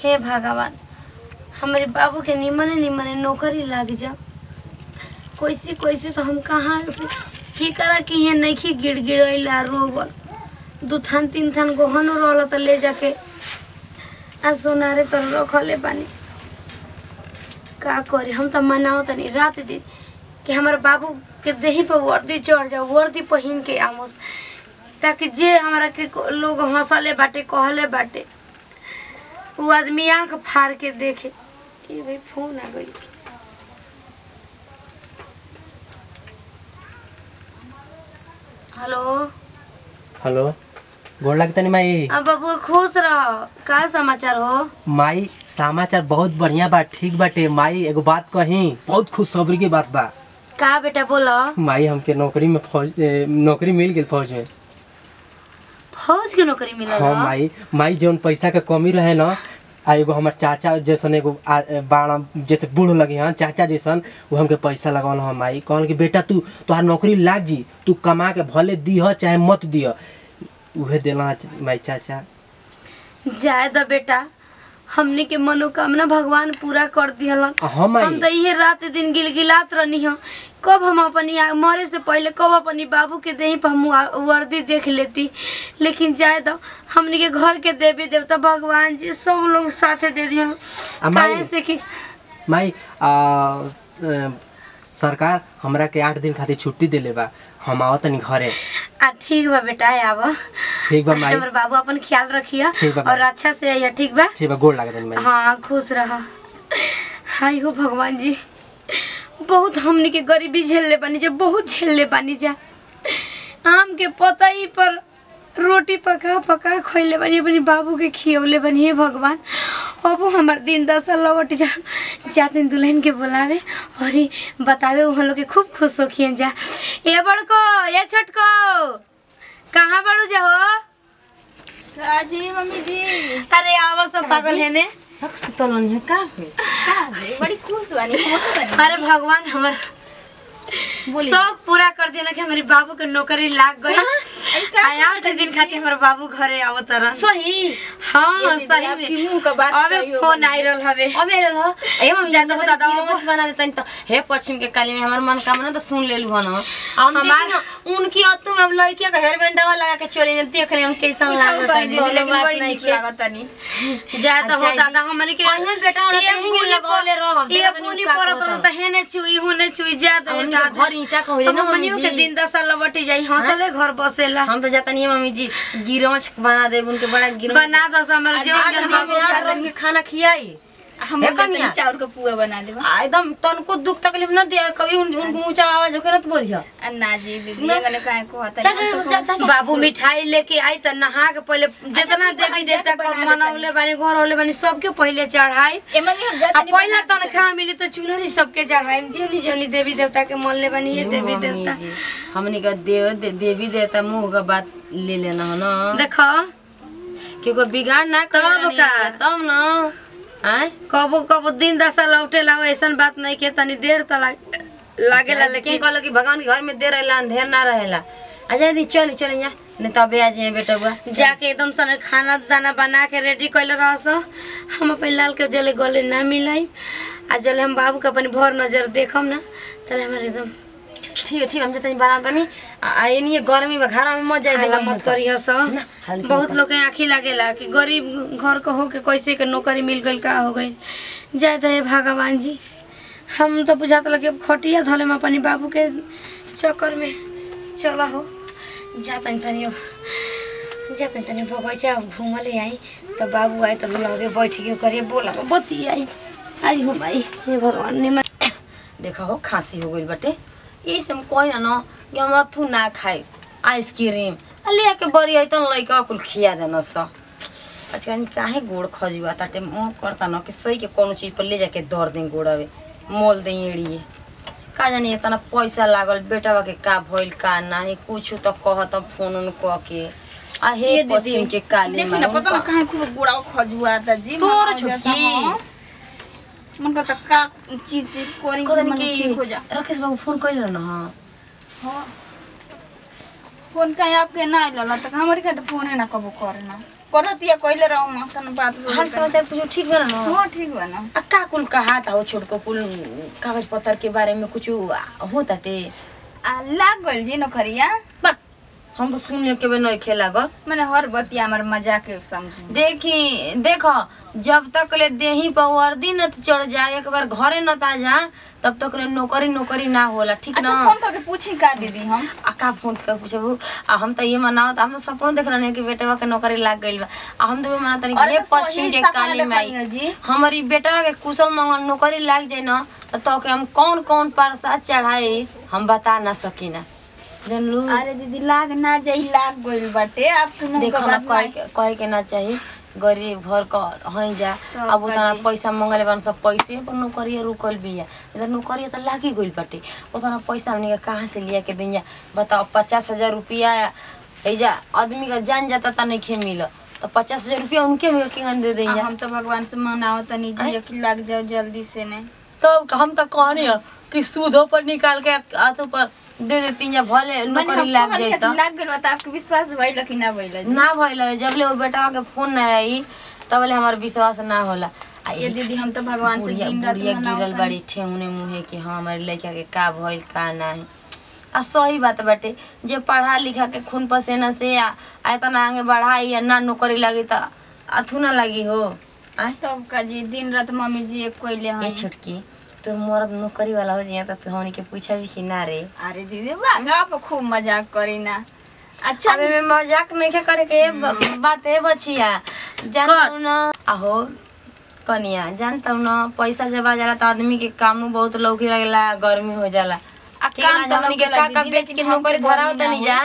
हे भगवान हमारे बाबू के निमने निमने नौकरी लग जा। कैसे कैसे तो हम कहाँ से की करा कि ये नहीं गिड़ गिड़ला रोबल 2 थान 3 थान गहनो रोल तो ले जाके आ सोनारे तो रखले बानी। का करी हम तो मनाओ तनी रात दिन कि हमारे बाबू के देही पर वर्दी चढ़ जाओ, वर्दी पहन के आमोस ताकि जे हमारा के लोग हंसले बाटे कहले बाटे वो आदमी आंख फाड़ के देखे। ये भाई फोन आ गई। हेलो हेलो गोड़ लगता नहीं माई। अब बाबू खुश रहो। का समाचार हो माई? समाचार बहुत बढ़िया बा, ठीक बाटे माई। एगो बात कही, बहुत खुशखबरी की बात बा। का बेटा बोलो। माई हमके नौकरी में नौकरी मिल गई फौज में। फौज की नौकरी मिला? हाँ माई जौन पैसा के कमी रहे ना, एगो हमार चाचा जैसन एगो बाड़ा जैसे बूढ़ लगे हैं चाचा जैसन, वो हमके पैसा लगावल हम माई। कहल कि बेटा तुहार नौकरी लाग जी, तू कमा के भले दिह चाहे मत दिह, उहे देला माई चाचा। जाए द बेटा, हमने के मनोकामना भगवान पूरा कर दिहलन। हम तो ये रात दिन गिलगिलात रहनी है कब हम अपनी मरे से पहले कब अपनी बाबू के देही पर हम वर्दी देख लेती। लेकिन जाए दो, हमने के घर के देवी देवता भगवान जी सब लोग साथे दे दिया। काहे से कि माई सरकार हमरा के 8 दिन खातिर छुट्टी देले बा, हम आओ तनी घरे। ठीक बा बेटा आव। ठीक बा माई। हमर बाबू अपन ख्याल रखिया और अच्छा से आइया। ठीक बा? ठीक बा, गोड़ लागत माई। हाँ खुश रह। हाय हो भगवान जी, बहुत हमनी के गरीबी झेलले बानी जा, बहुत झेलले बानी जा। आम के पतई पर रोटी पका पका खइले बानी, अपनी बाबू के खियौले बानी। हे भगवान अब हमार दिन दशा लौट जा। जाते दुल्हन के बुलावे और बतावे उन लोग के खूब खुश होखियन जा। ए बड़को ए छोटको कहाँ बड़ू जा हो? जी मम्मी जी। अरे आवा सब पागल है ने सुतलन है का बड़ी खुश बानी। अरे भगवान हमार शौक पूरा कर देना कि हमारे बाबू के नौकरी लाग गई। 8 दिन खातिर हमारे बाबू घरे आवत रह। सही? हाँ सही में। मुंह का बात अबे फोन आइरल हवे। अबे ल ए मम्मी जान तो दादा मोच बना देतन तो हे पश्चिम के काली में हमर मन कामना तो सुन लेलु हन। हम हमार उनकी अतु अब लड़किया का हेयर बैंडवा लगा के चली न देख ले हम कैसन लागत है। लेकिन बड़ी नीक लागत तनी। जा तो हो दादा हमरे के अहिन बेटा न तही लगौले रह। ये पुनी परत रह त हेने चुई होने चुई जा दे। घर ईटा कहले न मम्मी जी के दिन दशा लवटी जाई हंसले घर बसेला। हम तो जाता नहीं मम्मी जी गिरोच बना दे उनके बड़ा गिरोच बना दो हमर जो जल्दी खाना खियाई। हम चाउर का पुआ बना देबा। एकदम तनको दुख तकलीफ न दे, कभी उन ऊंचा आवाज होके न बोलिया। अन्ना जी दीदी गने काहे को होता बाबू मिठाई लेके आई त नहा के पहले जितना देवी देवता को मनौले बानी घर होले बानी सबके पहले चढ़ाई। पहला तनखा मिली तो चुनरी सबके चढ़ाई। जोनी जोनी देवी देवता के मन ले बानी ये देवी देवता हमनी का देवी देवता मुंह का बात ले लेना है ना। देखो क्योंकि बिगाड़ ना तब न आय कबो कबो दिन दशा लौटेला ऐसन बात नहीं के तनी देर त लागेला। लेकिन कहलो कि भगवान के घर में देर रहेला अंधेर ना रहेला। आजा दी चल चल यहाँ नहीं तबे आ जाए बेटा बुआ जाके एकदम सन खाना दाना बना के रेडी कैले रहस। हम अपन लाल के जले गले ना मिलाई आ जले हम बाबू के अपन भर नजर देखम ना तले हमारे एकदम ठीक हम जतनी बना तनी आ एनी गर्मी में घर में मत जाए देला मत करी हस। बहुत लोग के आँखी लागेला कि गरीब घर को हो के कैसे के नौकरी मिल गई का हो गई। जाए दे भगवान जी, हम तो बुझात लगे खटिया धले में अपनी बाबू के चक्कर में चला हो। जातनी तनी बगैचा घूमले आई तो बाबू आए तो लगे बैठ के करिए बोला बती आई हो भाई। हे भगवान ने देखा हो खांसी हो गई बटे यही से हम कही ना कि हम अथू ना खाए आइसक्रीम ले के बड़ी है तो लैका कुल खिया देना स। आजकल काहे गोड़ खजुआ ताटे मन करता न कि सही के कोनो चीज पर ले जाके दर दें गोड़ावे मोल दें एड़िए का जानी इतना पैसा लागल बेटावा के का भइल का नाही कुछ तो कहत फोन उन कह के आ हे पश्चिम के काली में पता न काहे खूब गोड़ा खजुआ त जी तोर छुकी मन करता का चीज से कोरी मन ठीक हो जा। राकेश बाबू फोन कइल न। हां फोन काहे आपके ना आइल तक हमरे के तो फोन है ना कबो करना। करतिया कइले रहू तन बात हो हाल समाचार कुछ ठीक बा ना? हां ठीक बा ना। आ का कुल कहा था हो छोटको कुल कागज पत्र के बारे में कुछ होताटे? लाग गइल जी नौकरिया। बा हम तो सुनिए के नहीं खेला ग मैंने हर बतिया हमार मजाक समझी। देखो जब तक ले देही पर वर्दी न चढ़ जाए एक बार घरे न ता जा तब तक ले नौकरी ना होला ठीक ना। अच्छा फोन करके पूछी का दीदी हम का फोन कर पूछबू आ हम तो ये मनावत हम सपना देख रहने कि बेटवा के नौकरी लाग गइल बा आ हम तो मना तनी ये पछिन के काली माई हमारी बेटवा के कुशल मंगल नौकरी लाग जाए ना तो के हम कौन प्रसाद चढ़ाए हम बता ना सकीना जानलू। अरे दीदी लाग ना जाई लाग गइल बाटे आपके मुंह देखो का ना बात कहे के ना चाहिए गरीब घर का हई जा अब उतना पैसा मंगले बन सब पैसे पर नौकरी रुकल बिया इधर नौकरी तो लागी गइल बाटे उतना पैसा हमनी कहाँ से लिया के दिया बताओ 50,000 रुपया जा आदमी का जान जाता तो नहीं खे मिल तो 50,000 रुपया उनके में के दे देंगे। हम तो भगवान से मनाओ तनी जी कि लग जाओ जल्दी से ने तो हम तो कहनी कि सूदो पर निकाल के हाथों पर दे देती या भले नौकरी लाग जाए तो लाग गइल बता आपके विश्वास भइल कि ना भइल ना भइल जब ले वो बेटा के फोन ना आई तब ले हमार विश्वास ना होला। ये दीदी हम तो भगवान से दिन रात गिरल बड़ी ठेंगने मुहे कि हाँ हमारे लड़का के का भइल का नहीं आ सही बात बाटे जे पढ़ा लिखा के खून पसीना से इतना आगे बढ़ाई या ना नौकरी लगी तो अथू ना लगी हो तब का जी दिन रात मम्मी जी एक कोइले हैं छोटकी तोर मर्द नौकरी वाला हो जाए तो हमनी के पूछा भी कि ना रे। अरे दीदी बागा पे खूब मजाक करी ना। अच्छा अबे मैं मजाक नहीं करे के बात है बचिया जानता ना आहो कनिया जानता ना पैसा जब आ जाला तो आदमी के काम बहुत लौकी लगला गर्मी हो जाला काम तो हमनी के का बेच के नौकरी धराव त नहीं जा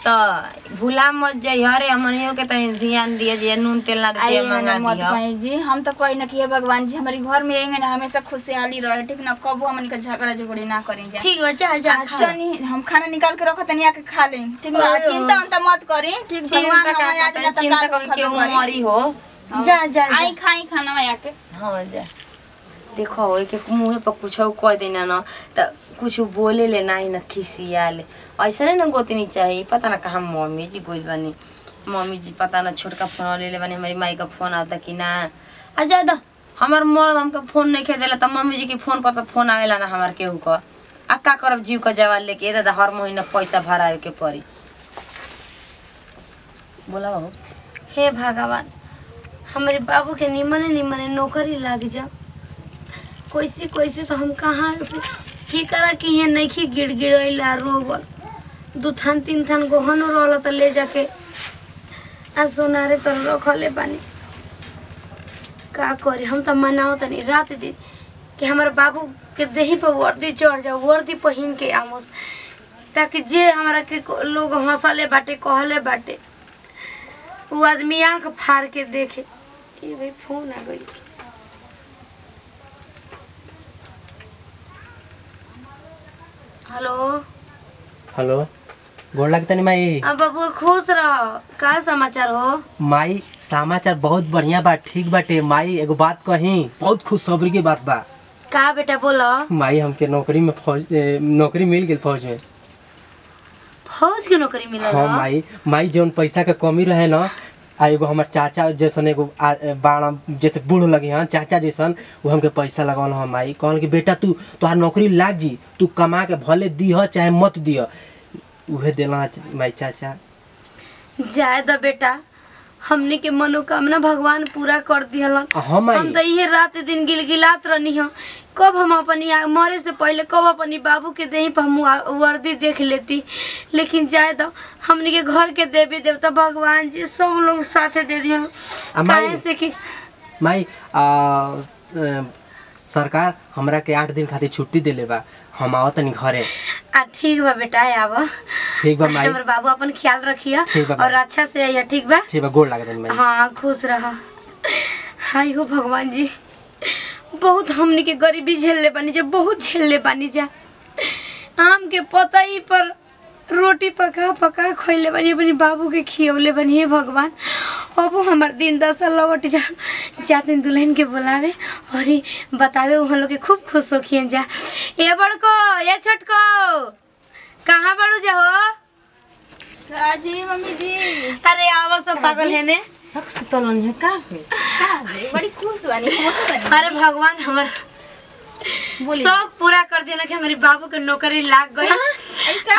तो भूला मत जाई हरे हमनियो के तनी ध्यान दिए जे नून तेल ना दे मंगा दिया जी हम तो कोई ना कि भगवान जी हमारे घर में आएंगे ना हमेशा खुशहाली रहे ठीक ना कबो हमन के झगड़ा झगड़ी ना करें जा ठीक है जा चनी हम खाना निकाल के रखो तनी आके खा लें ठीक ना चिंता अंत मत करी ठीक भगवान हमारे आज ना चिंता कर के मरी हो जा आई खाई खाना में आके हां जा देखो एक मुंह पर कुछ कह देना ना तो कुछ बोले ले ना ही न खिसियाले ऐसा नहीं ना गोतनी चाहिए पता ना कहाँ मम्मी जी गोल बनी मम्मी जी पता ना छोटका फोन ले बनी हमारी माई का फोन आता कि ना आ ज्यादा हमार मर्द हमके फोन नहीं खे देला तो मम्मी जी के फोन पर तो फोन आवेला ना हमार केहू का आ का करब जीव का जवाब लेके दादा हर महीना पैसा भरावे के पड़ी बोला बाबू। हे भगवान हमारे बाबू के निमने नौकरी लाग जा कैसे तो हम कहाँ से की करा कि ये नहीं गिड़गिड़ैला रोबल 2 थान 3 थान गहनो रहल तो ले जाके आ सोनारे तो रखले बानी का करे हम तो मनाओ तनी रात दिन कि हमारे बाबू के देही पर वर्दी चढ़ जाओ वर्दी पहन के आमोस ताकि जे हमारा के लोग हंसले बाटे कहले बाटे वो आदमी आँख फाड़ के देखे कि भाई फोन आ गई। हेलो गोड़ लगता नहीं माई। अब बाबू खुश रहो का समाचार हो माई समाचार बहुत बढ़िया बा ठीक बाटे माई एगो बात कही बहुत खुशखबरी की बात बा का बेटा बोलो माई हमके नौकरी में नौकरी मिल गई फौज के नौकरी मिलल। हाँ माई जौन पैसा के कमी रहे ना आ एगो हमार चाचा जैसन एगो बाड़ा जैसे बूढ़ लगे हैं चाचा जैसन वो हमके पैसा लगावल हम माई कहल कि बेटा तोहार नौकरी लाग जी तू कमा के भले दिह चाहे मत दिह उहे देला माई चाचा। जाए द बेटा हमने के मनोकामना भगवान पूरा कर दिहलन। हम तो ये रात दिन गिलगिलात रहनी है कब हम अपनी मरे से पहले कब अपनी बाबू के देही पर हम वर्दी देख लेती लेकिन जाए तो हमने के घर के देवी देवता भगवान जी सब लोग साथे दे दिया काहे से कि माई सरकार हमरा के 8 दिन खातिर छुट्टी देले बा हम आवत नहीं घरे। ठीक बा बेटा आव ठीक बा माई हमर बाबू अपन ख्याल रखिया और अच्छा से आइया ठीक बा गोड़ लागत माई। हाँ खुश रह हाय हो भगवान जी बहुत हमनी के गरीबी झेलले बानी जा बहुत झेलले बानी जा आम के पतई पर रोटी पका खइले बानी अपनी बाबू के खियवले बानी हे भगवान अब हमार दिन दशा लौट जाते दुल्हन के बुलावे और बतावे उन लोग के खूब खुश होखियन जा। ए बड़को ए छोटको कहाँ बड़ू जा हो जी मम्मी जी अरे आवा सब पागल है ने हक सुतल नहीं का बड़ी खुश बानी अरे भगवान हमार शौक पूरा कर देना कि हमारे बाबू के नौकरी लाग गई।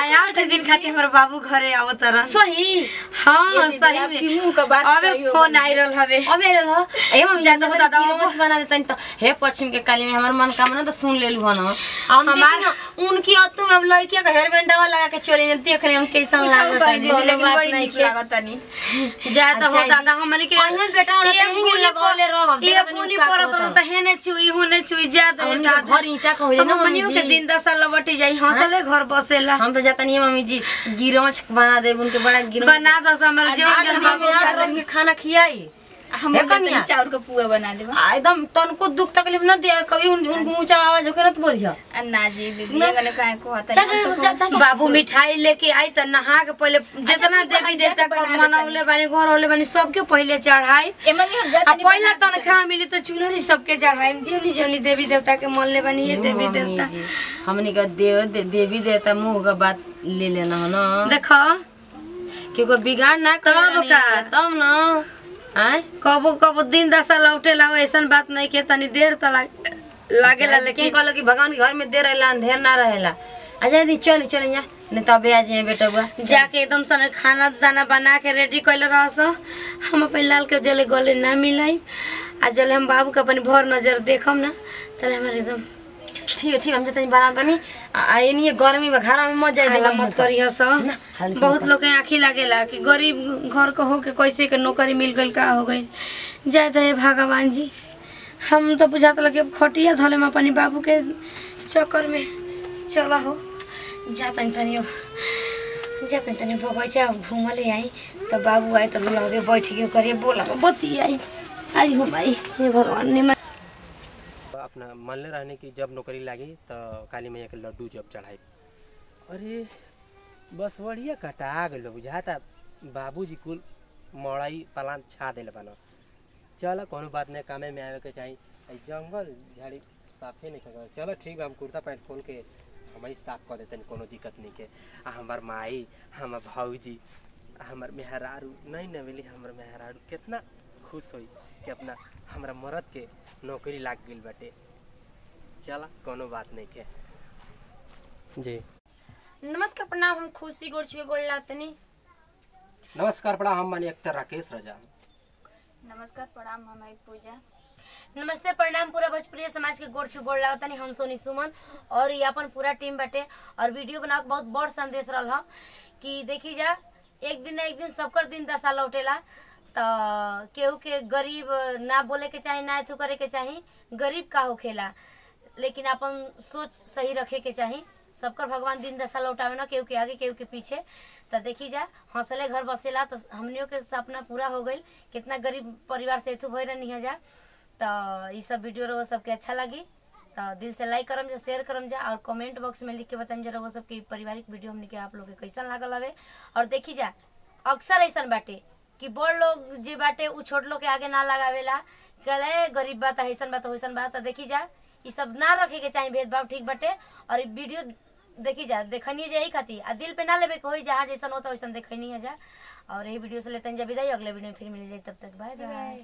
8 दिन खातिर हमारे बाबू घरे आवत रह। सही हाँ सही में मुंह का बात अबे फोन आई रहल हवे। अबे ल ए मम्मी ज्यादा होता दादा गिरमच बना देता तो हे पश्चिम के काली में हमर मन कामना तो सुन लेलु हन हम हमार उनकी अतु अब लड़किया का हेयर बैंडवा लगा के चली न देख ले हम कैसन लागत है लेकिन बड़ी निक लागत नहीं ज्यादा होता दा हमनी के अहे बेटा और तही लगौले रह ये पुनी परत रह त हेने चुई होने चुई ज्यादा घर ईटा का होले ना हमनियो के दिन 10 साल लवटी जाई हंसले घर बसेला। हम तो जाता नहीं मम्मी जी गिरमच बना दे उनके बड़ा गिरमच बना दस हमर जीवन के बाबू के खाना खियाई हम चाउर का पुआ बना लेबा एकदम तनको दुख तकलीफ न दे कभी उनको ऊंचा आवाज होकर न बोलिया ना जी दीदी गने काहे को होता बाबू मिठाई लेके आई त नहा के पहले जितना देवी देवता का मनौले बानी घर होले बानी सबके पहले चढ़ाई। एमे भी हम जात अब पहला तनखा मिली तो चूल्हरी सबके चढ़ाई जोनी जोनी देवी देवता के मन ले बानी ये देवी देवता हमनी का देवी देवता मुंह का बात ले लेना है ना देखो क्योंकि बिगाड़ ना तब का तब ना आय कबो कबो दिन 10 साल लौटेला ऐसन बात नहीं के तनी देर त लागेला लेकिन लेकिन कहलो कि भगवान के घर में देर रहेला अंधेर ना रहेला अच्छा दी चल चल यहाँ नहीं तबे आ जाए बेटा हुआ जाके एकदम सन खाना दाना बना के रेडी कैले रहस। हम अपन लाल के जले गले ना मिलाई आ जले हम बाबू के अपन भर नजर देखम ना तले हमारे एकदम ठीक है हम जतनी बना तनी आ एनी गर्मी में घर में मत जाए हाला मत करी हस। बहुत लोग के आँखी लागेला कि गरीब घर के हो के कैसे के नौकरी मिल गई का हो गई जाए तो भगवान जी हम तो बुझात लगे अब खटिया धले में अपनी बाबू के चक्कर में चला हो जाता तनी बगैचा घूमले आई तो बाबू आए तो लगे बैठ के करिए बोला बती आई आई हो भाई हे भगवान ने अपना मनले रहने की जब नौकरी लागी तो काली मैया के लड्डू जब चढ़ाई अरे बस बढ़िया कटा गल बुझाता बाबूजी कुल मड़ाई पलान छा दिल बना चलो कोनो बात नहीं कामे में आवे के चाहिए जंगल झाड़ी साफे नहीं कर चलो ठीक है हम कुर्ता पैंट खोल के हमारी साफ कर देते कोनो दिक्कत नहीं के हमार माई हमार भाऊजी हमार मेहरारू नहीं न मिली हमार मेहरारू कितना खुश हुई कि अपना हमारा मर्द के नौकरी लाग गई बाटे चला कोनो बात नहीं के जी। नमस्कार प्रणाम हम खुशी गोड़ चुके गोड़ लातनी नमस्कार प्रणाम हम मानी एक्टर राकेश रजा। नमस्कार प्रणाम हम आई पूजा। नमस्ते प्रणाम पूरा भोजपुरी समाज के गोड़ छू गोड़ लागतानी हम सोनी सुमन और ये अपन पूरा टीम बाटे और वीडियो बनावे बहुत बड़ संदेश रहल कि देखी जा एक दिन ना एक दिन सबकर दिन 10 साल लौटेला तो केहू के गरीब ना बोले के चाही ना एथू करे के चाही गरीब का होखेला लेकिन अपन सोच सही रखे के चाही सबकर भगवान दिन 10 साल लौटावे ना केहू के आगे केहू के पीछे तो देखी जा हौसले घर बसेला तो हमनियों के सपना पूरा हो गई कितना गरीब परिवार से एथू भई रहनी है जा तो ये सब वीडियो रहो सबके अच्छा लगी तो दिल से लाइक करम जा शेयर करम जा और कमेंट बॉक्स में लिख के बताएं जरा वो सबके पारिवारिक वीडियो हमने के आप लोग के कैसा लागल हवे और देखी जा अक्सर ऐसा बाटे कि बड़ लोग जे बाटे उ छोट लोग के आगे ना लगावेला कहले गरीब बात ऐसन बात वैसन बात देखी जा ये सब ना रखे के चाहिए भेदभाव ठीक बाटे और वीडियो देखी जा देखनी है यही खातिर आ दिल पे ना लेवे कोई जहाँ जैसा होता वैसा देखनी है जा और यही वीडियो से लेते हैं जब विदाई अगले वीडियो में फिर मिल जाए तब तक बाय बाय।